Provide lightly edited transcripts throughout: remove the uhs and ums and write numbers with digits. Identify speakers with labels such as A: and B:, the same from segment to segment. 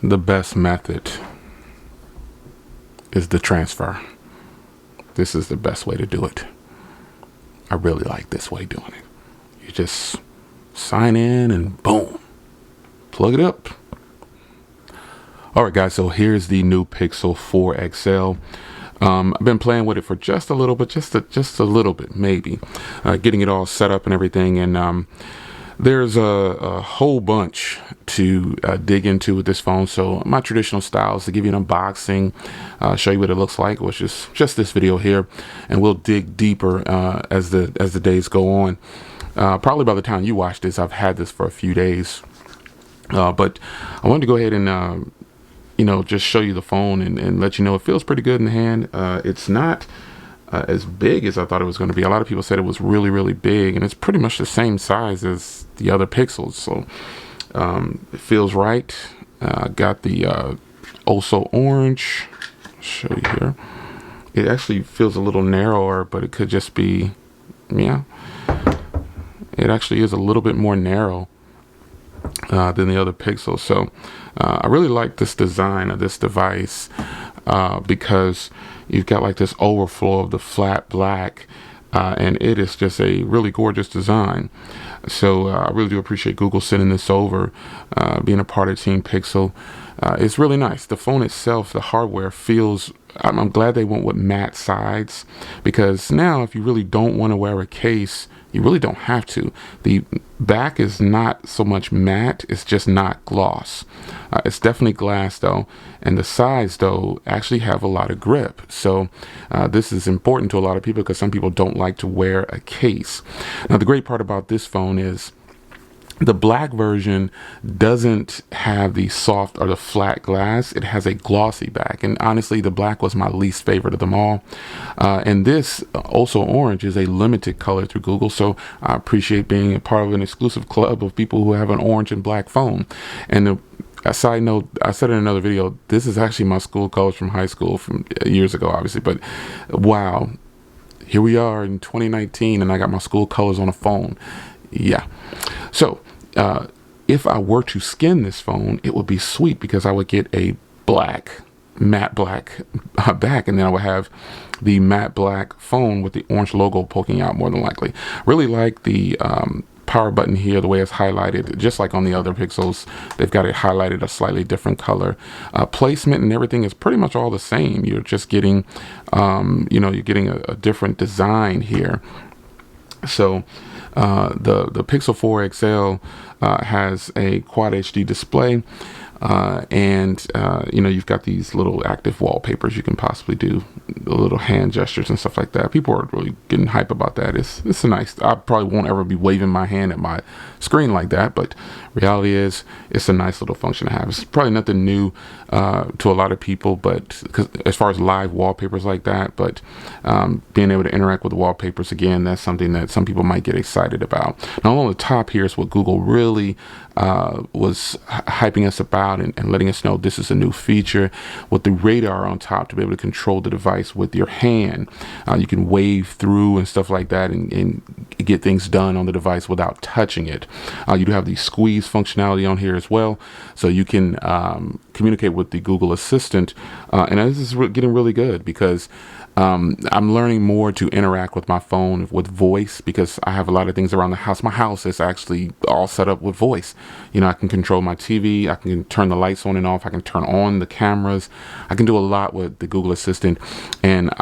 A: the best method is the transfer. This is the best way to do it. I really like this way of doing it. You just sign in and boom, plug it up. All right, guys, so here's the new Pixel 4 XL. I've been playing with it for just a little bit, just a little bit, maybe, getting it all set up and everything. And there's a whole bunch to dig into with this phone. So my traditional style is to give you an unboxing, show you what it looks like, which is just this video here, and we'll dig deeper as the days go on. Probably by the time you watch this, I've had this for a few days, but I wanted to go ahead and just show you the phone and let you know it feels pretty good in the hand. It's not as big as I thought it was going to be. A lot of people said it was really, really big, and it's pretty much the same size as the other Pixels. So it feels right. Got the also orange. I'll show you here. It actually feels a little narrower, but it could just be, yeah. It actually is a little bit more narrow than the other Pixels. So I really like this design of this device because you've got like this overflow of the flat black, and it is just a really gorgeous design. So I really do appreciate Google sending this over, being a part of Team Pixel. It's really nice. The phone itself, the hardware feels, I'm glad they went with matte sides, because now if you really don't want to wear a case, you really don't have to. The back is not so much matte, it's just not gloss. It's definitely glass though, and the sides though actually have a lot of grip. So this is important to a lot of people because some people don't like to wear a case. Now the great part about this phone is the black version doesn't have the soft or the flat glass. It has a glossy back, and honestly the black was my least favorite of them all. And this also orange is a limited color through Google, so I appreciate being a part of an exclusive club of people who have an orange and black phone. And a side note, I said in another video, this is actually my school colors from high school from years ago, obviously, but wow, here we are in 2019 and I got my school colors on a phone. Yeah. So if I were to skin this phone, it would be sweet because I would get a black, matte black back, and then I would have the matte black phone with the orange logo poking out more than likely. Really like the power button here, the way it's highlighted, just like on the other Pixels. They've got it highlighted a slightly different color. Placement and everything is pretty much all the same. You're just getting, you're getting a different design here. So the Pixel 4 XL has a Quad HD display, and you've got these little active wallpapers you can possibly do, the little hand gestures and stuff like that. People are really getting hype about that. It's a nice, I probably won't ever be waving my hand at my screen like that, but reality is it's a nice little function to have. It's probably nothing new to a lot of people, but as far as live wallpapers like that, but being able to interact with the wallpapers, again, that's something that some people might get excited about. Now on the top here is what Google really was hyping us about and letting us know this is a new feature with the radar on top to be able to control the device with your hand. You can wave through and stuff like that and get things done on the device without touching it. You do have the squeeze functionality on here as well, so you can communicate with the Google Assistant, and this is getting really good because I'm learning more to interact with my phone with voice, because I have a lot of things around the house. My house is actually all set up with voice. I can control my TV, I can turn the lights on and off, I can turn on the cameras, I can do a lot with the Google Assistant, and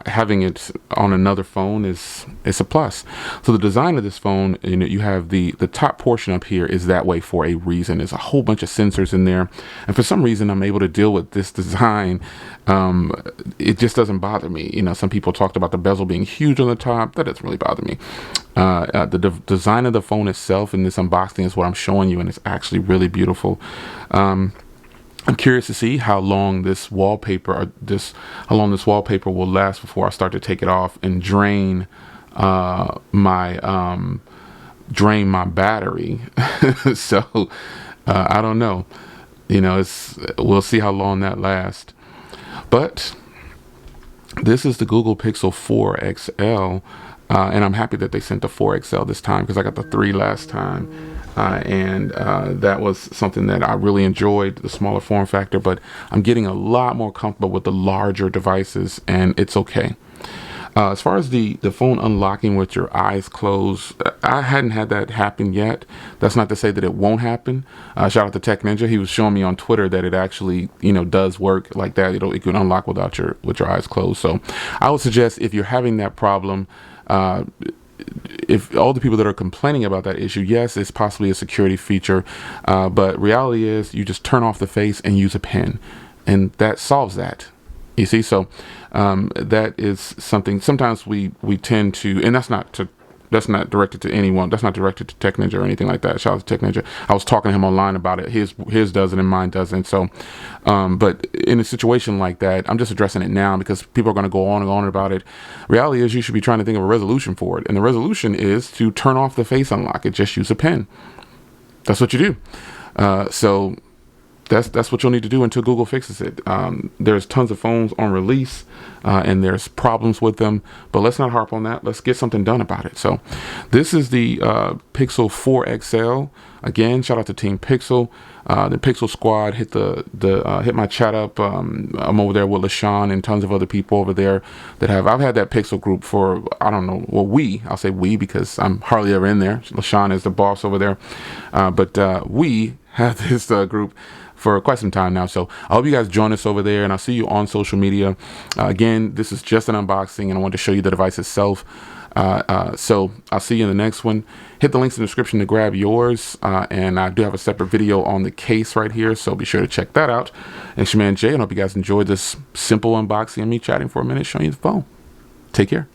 A: having it on another phone is a plus. So the design of this phone, you have the top portion up here is that way for a reason. There's a whole bunch of sensors in there, and for some reason I'm able to deal with this design. It just doesn't bother me. Some people talked about the bezel being huge on the top. That doesn't really bother me. The design of the phone itself in this unboxing is what I'm showing you, and it's actually really beautiful. I'm curious to see how long this wallpaper will last before I start to take it off and drain my battery. So I don't know. We'll see how long that lasts. But this is the Google Pixel 4 XL, and I'm happy that they sent the 4 XL this time because I got the 3 last time. and that was something that I really enjoyed, the smaller form factor, but I'm getting a lot more comfortable with the larger devices, and it's okay. As far as the phone unlocking with your eyes closed, I hadn't had that happen yet. That's not to say that it won't happen. Shout out to Tech Ninja. He was showing me on Twitter that it actually, does work like that. It can unlock with your eyes closed. So I would suggest, if you're having that problem, if all the people that are complaining about that issue, yes, it's possibly a security feature, but reality is you just turn off the face and use a pen, and that solves that. You see, so that is something. Sometimes we tend to, and that's not directed to anyone. That's not directed to Tech Ninja or anything like that. Shout out to Tech Ninja. I was talking to him online about it. His doesn't and mine doesn't. So, but in a situation like that, I'm just addressing it now because people are going to go on and on about it. Reality is, you should be trying to think of a resolution for it, and the resolution is to turn off the face unlock. Just use a pen. That's what you do. So that's what you'll need to do until Google fixes it. There's tons of phones on release, and there's problems with them, but let's not harp on that. Let's get something done about it. So this is the Pixel 4 XL. Again, shout out to Team Pixel. The Pixel Squad hit hit my chat up. I'm over there with LaShawn and tons of other people over there that I've had that Pixel group for, I don't know, well, I'll say we because I'm hardly ever in there. LaShawn is the boss over there, but we have this group for quite some time now. So I hope you guys join us over there, and I'll see you on social media. Again, this is just an unboxing, and I want to show you the device itself. So I'll see you in the next one. Hit the links in the description to grab yours, and I do have a separate video on the case right here, so be sure to check that out. And it's your man Jay, and I hope you guys enjoyed this simple unboxing and me chatting for a minute showing you the phone. Take care.